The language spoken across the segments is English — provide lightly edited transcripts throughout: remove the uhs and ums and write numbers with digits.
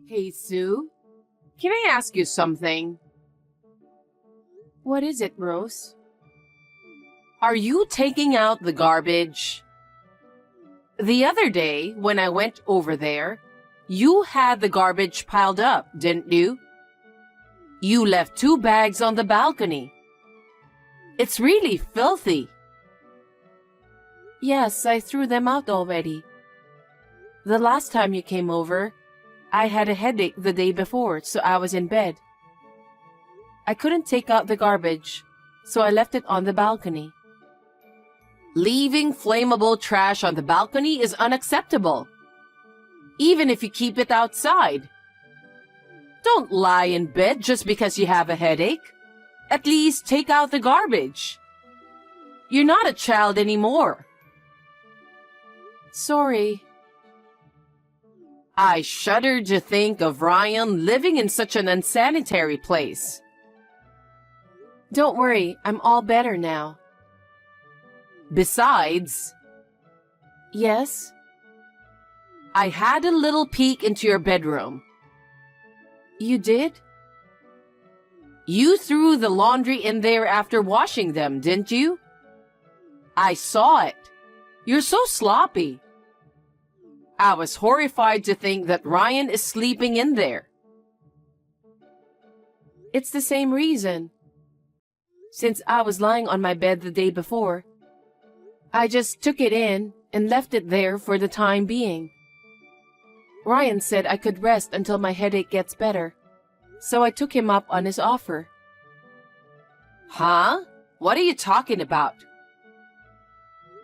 Hey, Sue, can I ask you something? What is it, Rose? Are you taking out the garbage? The other day, when I went over there, you had the garbage piled up, didn't you? You left 2 bags on the balcony. It's really filthy. Yes, I threw them out already. The last time you came over, I had a headache the day before, so I was in bed. I couldn't take out the garbage, so I left it on the balcony. Leaving flammable trash on the balcony is unacceptable, even if you keep it outside. Don't lie in bed just because you have a headache. At least take out the garbage. You're not a child anymore. Sorry. I shudder to think of Ryan living in such an unsanitary place. Don't worry, I'm all better now. Besides, Yes? I had a little peek into your bedroom. You did? You threw the laundry in there after washing them, didn't you? I saw it. You're so sloppy. I was horrified to think that Ryan is sleeping in there. It's the same reason. Since I was lying on my bed the day before, I just took it in and left it there for the time being. Ryan said I could rest until my headache gets better, so I took him up on his offer. Huh? What are you talking about?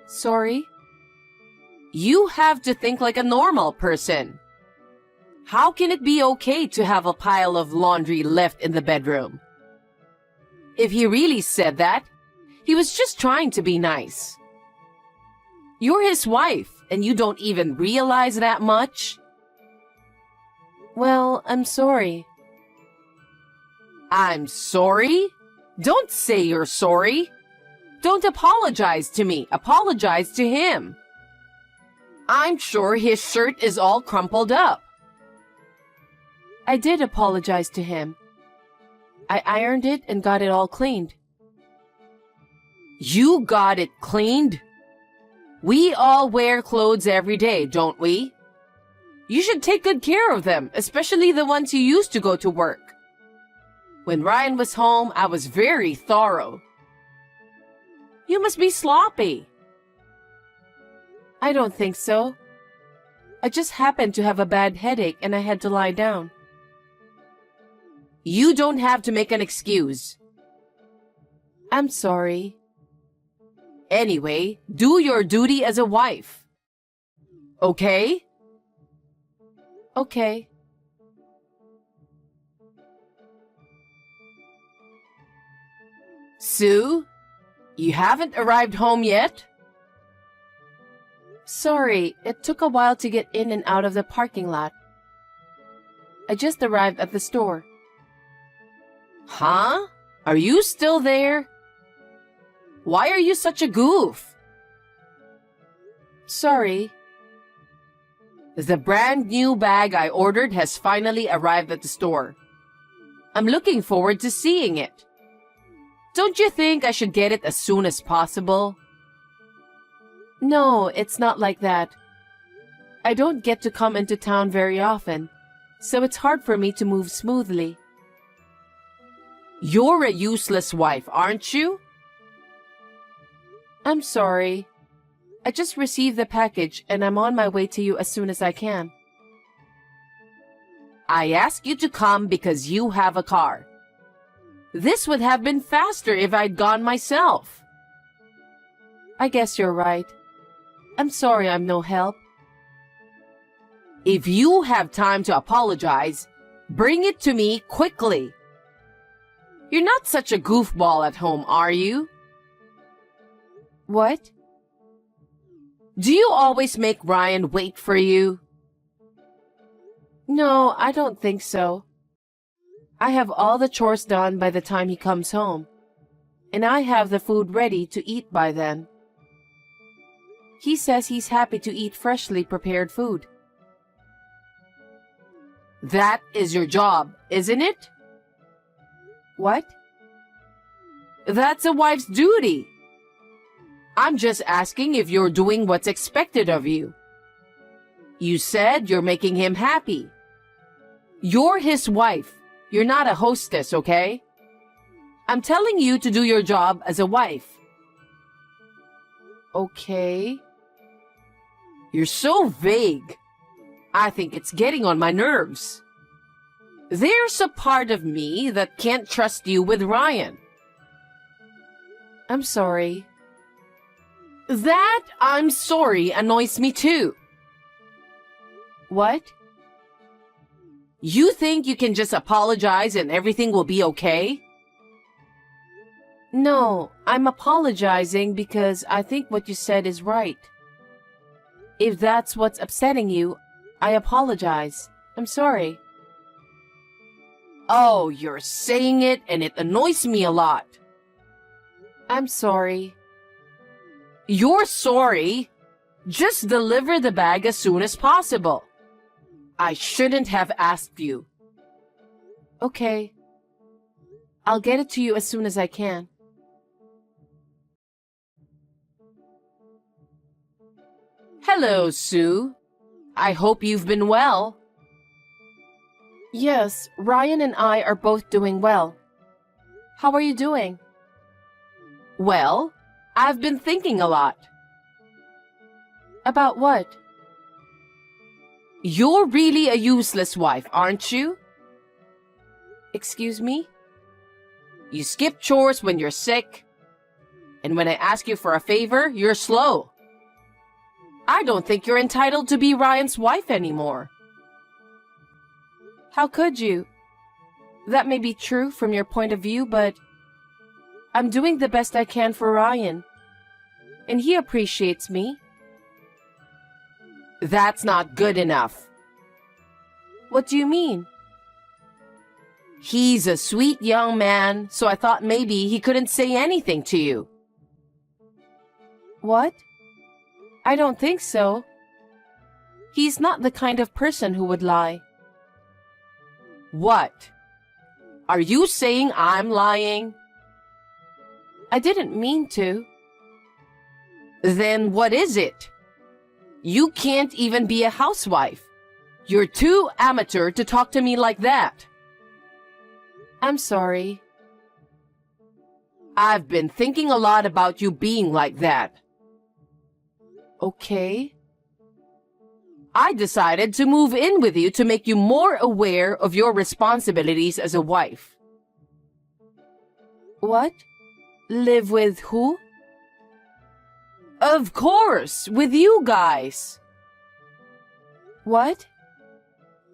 Sorry? You have to think like a normal person. How can it be okay to have a pile of laundry left in the bedroom? If he really said that, he was just trying to be nice. You're his wife, and you don't even realize that much? Well, I'm sorry. I'm sorry? Don't say you're sorry. Don't apologize to me. Apologize to him. I'm sure his shirt is all crumpled up. I did apologize to him. I ironed it and got it all cleaned. You got it cleaned? We all wear clothes every day, don't we? You should take good care of them, especially the ones you used to go to work. When Ryan was home, I was very thorough. You must be sloppy. I don't think so. I just happened to have a bad headache and I had to lie down. You don't have to make an excuse. I'm sorry. Anyway, do your duty as a wife. Okay? Okay. Sue, you haven't arrived home yet? Sorry, it took a while to get in and out of the parking lot. I just arrived at the store. Huh? Are you still there? Why are you such a goof? Sorry. The brand new bag I ordered has finally arrived at the store. I'm looking forward to seeing it. Don't you think I should get it as soon as possible? No, it's not like that. I don't get to come into town very often, so it's hard for me to move smoothly. You're a useless wife, aren't you? I'm sorry. I just received the package and I'm on my way to you as soon as I can. I asked you to come because you have a car. This would have been faster if I'd gone myself. I guess you're right. I'm sorry I'm no help. If you have time to apologize, bring it to me quickly. You're not such a goofball at home, are you? What? Do you always make Ryan wait for you? No, I don't think so. I have all the chores done by the time he comes home, and I have the food ready to eat by then. He says he's happy to eat freshly prepared food. That is your job, isn't it? What? That's a wife's duty. I'm just asking if you're doing what's expected of you. You said you're making him happy. You're his wife. You're not a hostess, okay? I'm telling you to do your job as a wife. Okay. You're so vague. I think it's getting on my nerves. There's a part of me that can't trust you with Ryan. I'm sorry. That I'm sorry annoys me too. What? You think you can just apologize and everything will be okay? No, I'm apologizing because I think what you said is right. If that's what's upsetting you, I apologize. I'm sorry. Oh, you're saying it and it annoys me a lot. I'm sorry. You're sorry? Just deliver the bag as soon as possible. I shouldn't have asked you. Okay. I'll get it to you as soon as I can. Hello, Sue. I hope you've been well. Yes, Ryan and I are both doing well. How are you doing? Well, I've been thinking a lot. About what? You're really a useless wife, aren't you? Excuse me? You skip chores when you're sick. And when I ask you for a favor, you're slow. I don't think you're entitled to be Ryan's wife anymore. How could you? That may be true from your point of view, but I'm doing the best I can for Ryan. And he appreciates me. That's not good enough. What do you mean? He's a sweet young man, so I thought maybe he couldn't say anything to you. What? I don't think so. He's not the kind of person who would lie. What? Are you saying I'm lying? I didn't mean to. Then what is it? You can't even be a housewife. You're too amateur to talk to me like that. I'm sorry. I've been thinking a lot about you being like that. Okay. I decided to move in with you to make you more aware of your responsibilities as a wife. What? Live with who? Of course, with you guys. What?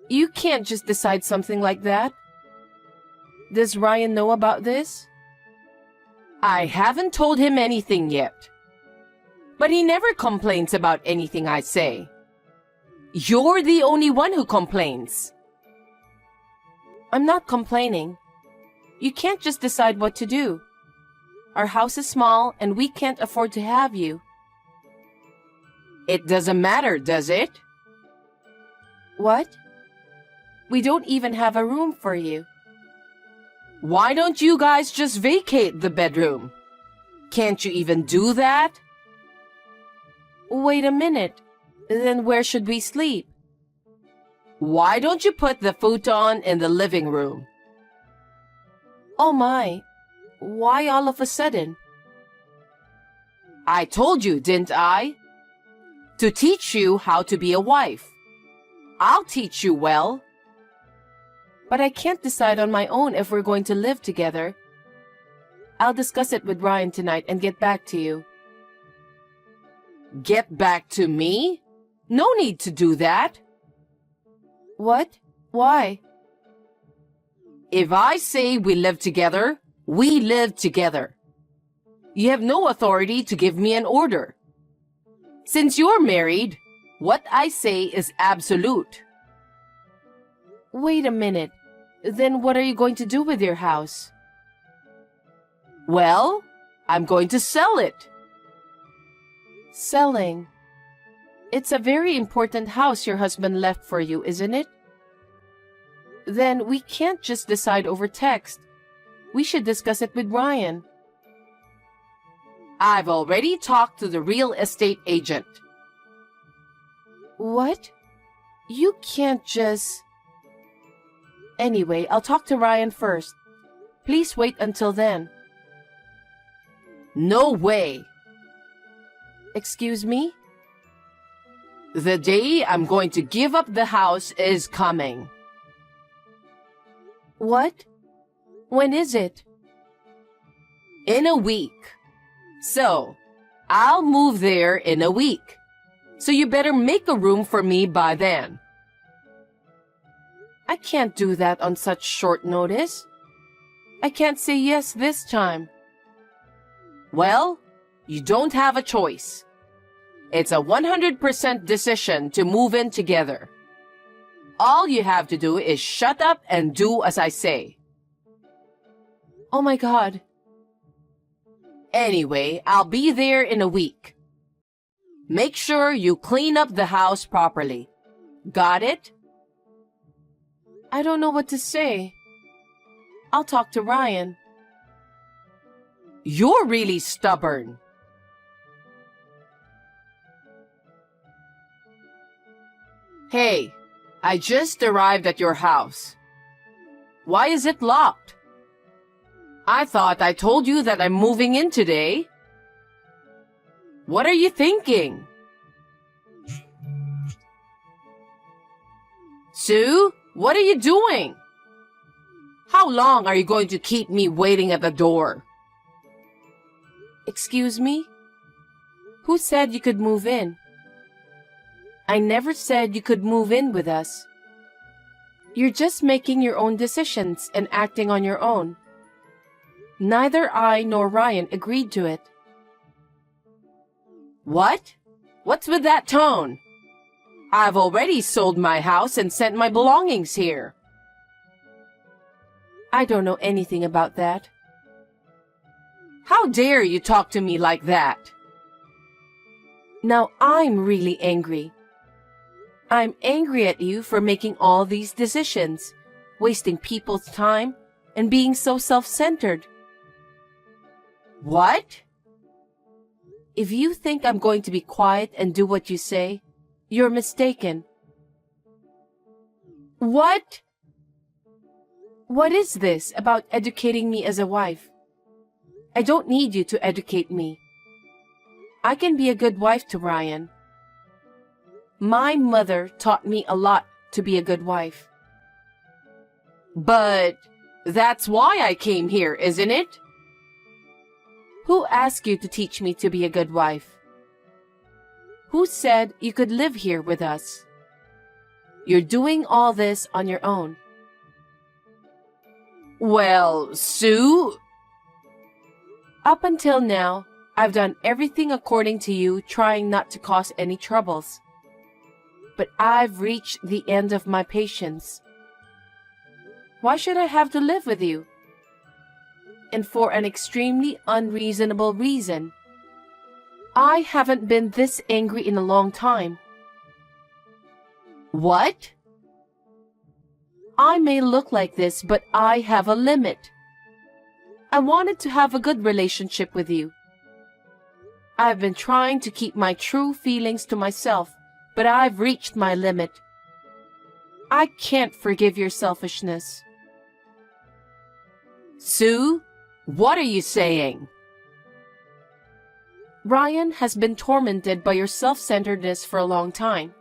You can't just decide something like that. Does Ryan know about this? I haven't told him anything yet. But he never complains about anything I say. You're the only one who complains. I'm not complaining. You can't just decide what to do. Our house is small and we can't afford to have you. It doesn't matter, does it? What? We don't even have a room for you. Why don't you guys just vacate the bedroom? Can't you even do that? Wait a minute. Then where should we sleep? Why don't you put the futon in the living room? Oh my. Why all of a sudden? I told you, didn't I? To teach you how to be a wife. I'll teach you well. But I can't decide on my own if we're going to live together. I'll discuss it with Ryan tonight and get back to you. Get back to me? No need to do that. What? Why? If I say we live together, we live together. You have no authority to give me an order. Since you're married, what I say is absolute. Wait a minute. Then what are you going to do with your house? Well, I'm going to sell it. Selling. It's a very important house your husband left for you, isn't it? Then we can't just decide over text. We should discuss it with Ryan. I've already talked to the real estate agent. What? You can't just... Anyway, I'll talk to Ryan first. Please wait until then. No way. Excuse me? The day I'm going to give up the house is coming. What? When is it? In a week. So, I'll move there in a week. So you better make a room for me by then. I can't do that on such short notice. I can't say yes this time. Well, you don't have a choice. It's a 100% decision to move in together. All you have to do is shut up and do as I say. Oh my God. Anyway, I'll be there in a week. Make sure you clean up the house properly. Got it? I don't know what to say. I'll talk to Ryan. You're really stubborn. Hey, I just arrived at your house. Why is it locked? I thought I told you that I'm moving in today. What are you thinking? Sue, what are you doing? How long are you going to keep me waiting at the door? Excuse me? Who said you could move in? I never said you could move in with us. You're just making your own decisions and acting on your own. Neither I nor Ryan agreed to it. What? What's with that tone? I've already sold my house and sent my belongings here. I don't know anything about that. How dare you talk to me like that? Now I'm really angry. I'm angry at you for making all these decisions, wasting people's time, and being so self-centered. What? If you think I'm going to be quiet and do what you say, you're mistaken. What? What is this about educating me as a wife? I don't need you to educate me. I can be a good wife to Ryan. My mother taught me a lot to be a good wife. But that's why I came here, isn't it? Who asked you to teach me to be a good wife? Who said you could live here with us? You're doing all this on your own. Well, Sue... Up until now, I've done everything according to you, trying not to cause any troubles. But I've reached the end of my patience. Why should I have to live with you? And for an extremely unreasonable reason. I haven't been this angry in a long time. What? I may look like this, but I have a limit. I wanted to have a good relationship with you. I've been trying to keep my true feelings to myself, but I've reached my limit. I can't forgive your selfishness. Sue, what are you saying? Ryan has been tormented by your self-centeredness for a long time.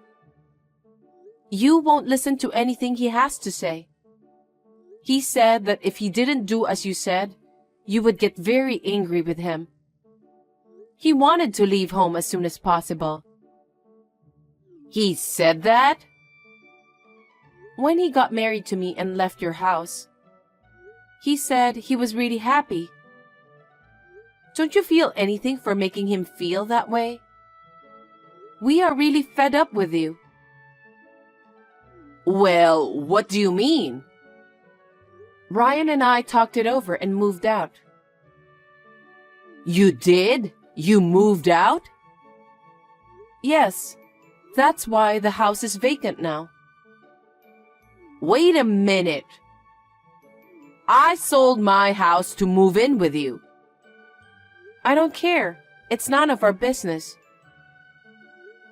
You won't listen to anything he has to say. He said that if he didn't do as you said, you would get very angry with him. He wanted to leave home as soon as possible. He said that? When he got married to me and left your house, he said he was really happy. Don't you feel anything for making him feel that way? We are really fed up with you. Well, what do you mean? Ryan and I talked it over and moved out. You did? You moved out? Yes, that's why the house is vacant now. Wait a minute. I sold my house to move in with you. I don't care. It's none of our business.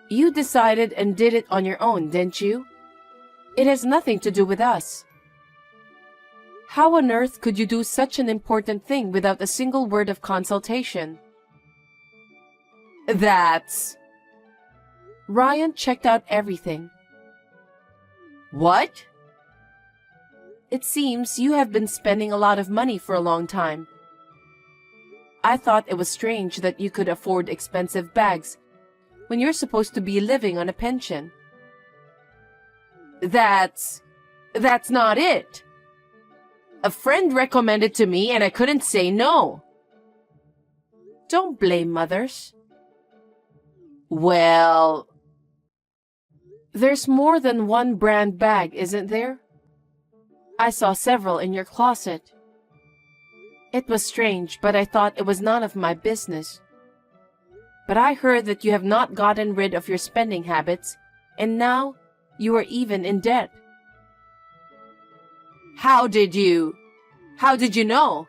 You decided and did it on your own, didn't you? It has nothing to do with us. How on earth could you do such an important thing without a single word of consultation? That's... Ryan checked out everything. What? It seems you have been spending a lot of money for a long time. I thought it was strange that you could afford expensive bags when you're supposed to be living on a pension. That's not it. A friend recommended to me and I couldn't say no. Don't blame mothers. Well... There's more than one brand bag, isn't there? I saw several in your closet. It was strange, but I thought it was none of my business. But I heard that you have not gotten rid of your spending habits, and now you are even in debt. How did you know?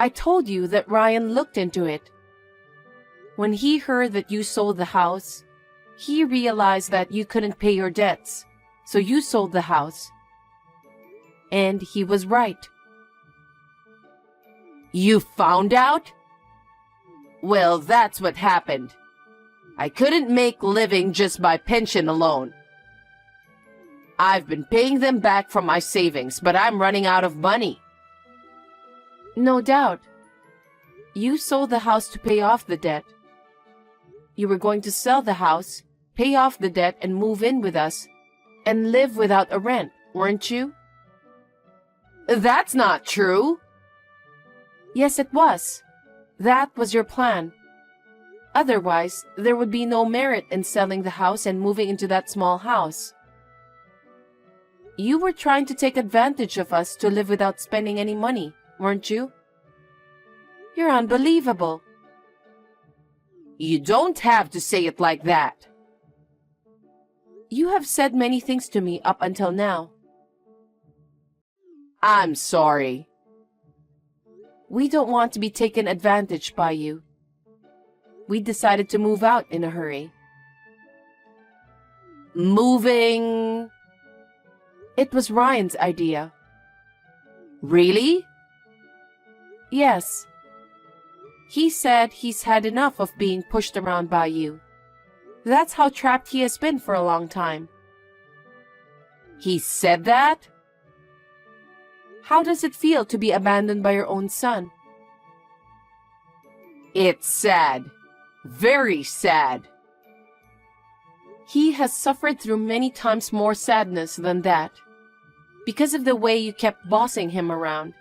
I told you that Ryan looked into it. When he heard that you sold the house, he realized that you couldn't pay your debts, so you sold the house. And he was right. You found out? Well, that's what happened. I couldn't make living just by pension alone. I've been paying them back from my savings, but I'm running out of money. No doubt. You sold the house to pay off the debt. You were going to sell the house, pay off the debt, and move in with us, and live without a rent, weren't you? That's not true. Yes, it was. That was your plan. Otherwise, there would be no merit in selling the house and moving into that small house. You were trying to take advantage of us to live without spending any money, weren't you? You're unbelievable. You don't have to say it like that. You have said many things to me up until now. I'm sorry. We don't want to be taken advantage by you. We decided to move out in a hurry. Moving? It was Ryan's idea. Really? Yes. He said he's had enough of being pushed around by you. That's how trapped he has been for a long time. He said that? How does it feel to be abandoned by your own son? It's sad. Very sad. He has suffered through many times more sadness than that, because of the way you kept bossing him around.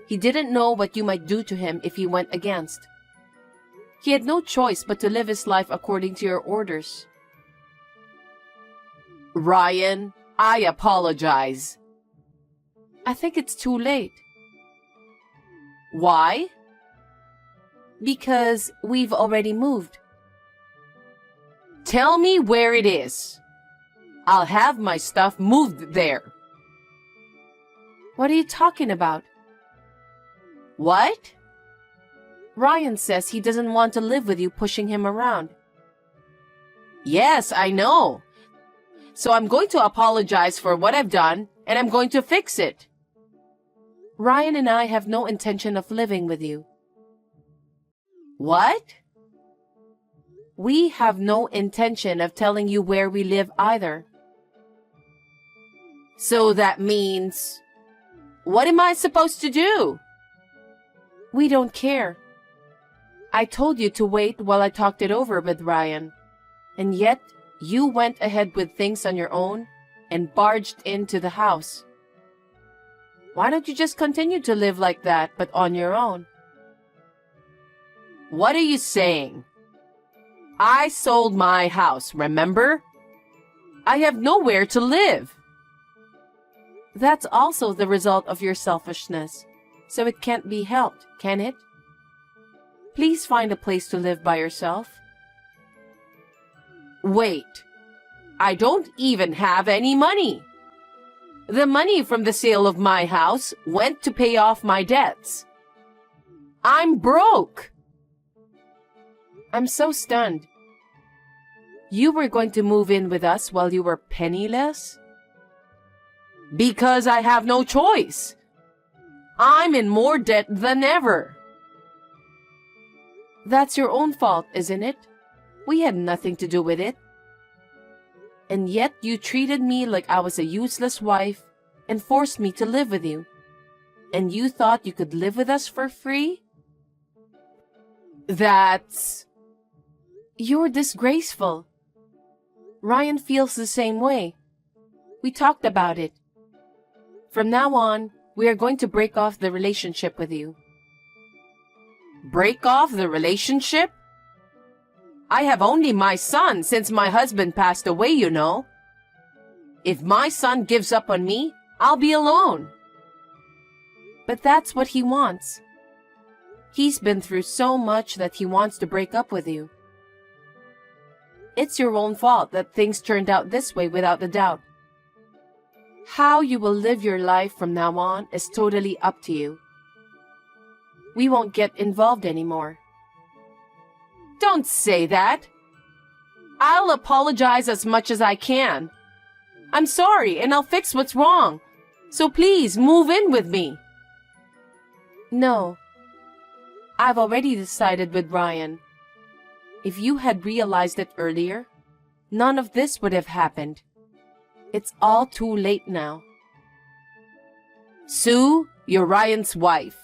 He didn't know what you might do to him if he went against. He had no choice but to live his life according to your orders. Ryan, I apologize. I think it's too late. Why? Because we've already moved. Tell me where it is. I'll have my stuff moved there. What are you talking about? What? Ryan says he doesn't want to live with you pushing him around. Yes, I know. So I'm going to apologize for what I've done, and I'm going to fix it. Ryan and I have no intention of living with you. What? We have no intention of telling you where we live either. So that means... What am I supposed to do? We don't care. I told you to wait while I talked it over with Ryan. And yet, you went ahead with things on your own and barged into the house. Why don't you just continue to live like that, but on your own? What are you saying? I sold my house, remember? I have nowhere to live. That's also the result of your selfishness, so it can't be helped, can it? Please find a place to live by yourself. Wait. I don't even have any money. The money from the sale of my house went to pay off my debts. I'm broke. I'm so stunned. You were going to move in with us while you were penniless? Because I have no choice. I'm in more debt than ever. That's your own fault, isn't it? We had nothing to do with it. And yet you treated me like I was a useless wife and forced me to live with you. And you thought you could live with us for free? That's... You're disgraceful. Ryan feels the same way. We talked about it. From now on, we are going to break off the relationship with you. Break off the relationship? I have only my son since my husband passed away, you know. If my son gives up on me, I'll be alone. But that's what he wants. He's been through so much that he wants to break up with you. It's your own fault that things turned out this way without a doubt. How you will live your life from now on is totally up to you. We won't get involved anymore. Don't say that. I'll apologize as much as I can. I'm sorry and I'll fix what's wrong. So please move in with me. No. I've already decided with Ryan. If you had realized it earlier, none of this would have happened. It's all too late now. Sue, you're Ryan's wife.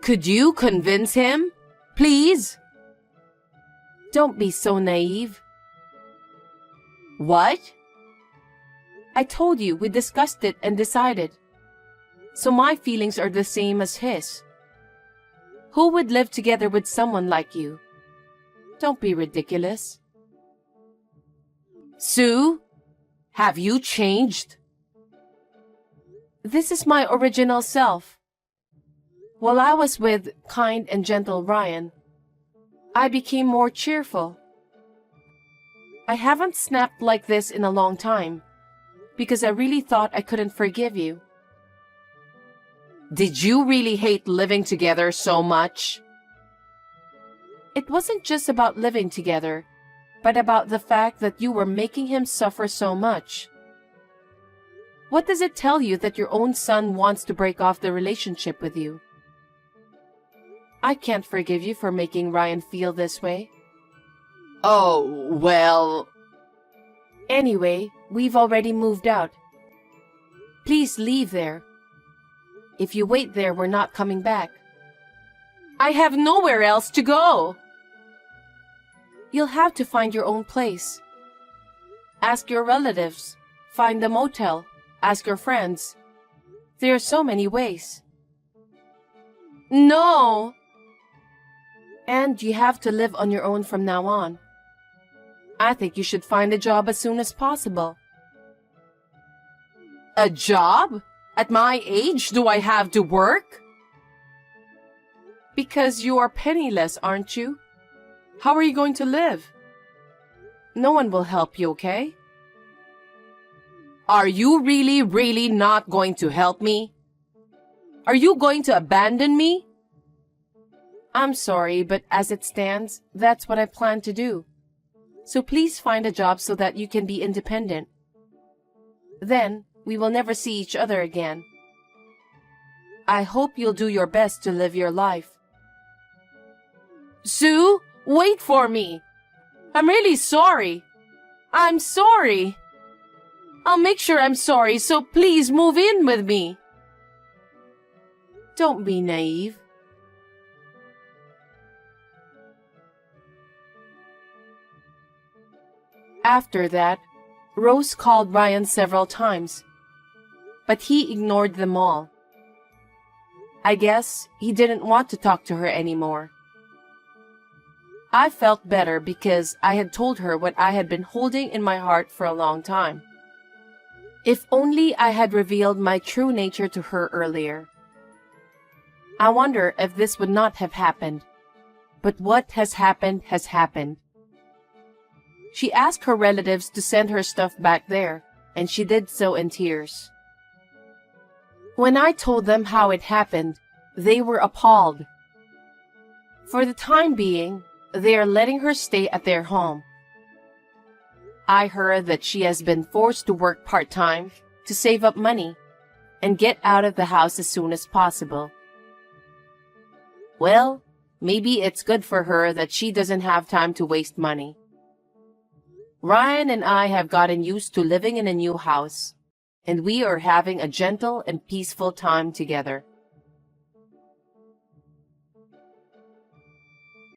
Could you convince him? Please? Don't be so naive. What? I told you we discussed it and decided. So my feelings are the same as his. Who would live together with someone like you? Don't be ridiculous. Sue, have you changed? This is my original self. While I was with kind and gentle Ryan, I became more cheerful. I haven't snapped like this in a long time, because I really thought I couldn't forgive you. Did you really hate living together so much? It wasn't just about living together, but about the fact that you were making him suffer so much. What does it tell you that your own son wants to break off the relationship with you? I can't forgive you for making Ryan feel this way. Oh, well... Anyway, we've already moved out. Please leave there. If you wait there, we're not coming back. I have nowhere else to go. You'll have to find your own place. Ask your relatives. Find a motel. Ask your friends. There are so many ways. No! And you have to live on your own from now on. I think you should find a job as soon as possible. A job? At my age, do I have to work? Because you are penniless, aren't you? How are you going to live? No one will help you, okay? Are you really not going to help me? Are you going to abandon me? I'm sorry, but as it stands, that's what I plan to do. So please find a job so that you can be independent. Then, we will never see each other again. I hope you'll do your best to live your life. Sue, wait for me. I'm really sorry. I'm sorry. I'll make sure I'm sorry, so please move in with me. Don't be naive. After that, Rose called Ryan several times, but he ignored them all. I guess he didn't want to talk to her anymore. I felt better because I had told her what I had been holding in my heart for a long time. If only I had revealed my true nature to her earlier. I wonder if this would not have happened. But what has happened has happened. She asked her relatives to send her stuff back there, and she did so in tears. When I told them how it happened, they were appalled. For the time being, they are letting her stay at their home. I heard that she has been forced to work part-time to save up money and get out of the house as soon as possible. Well, maybe it's good for her that she doesn't have time to waste money. Ryan and I have gotten used to living in a new house, and we are having a gentle and peaceful time together.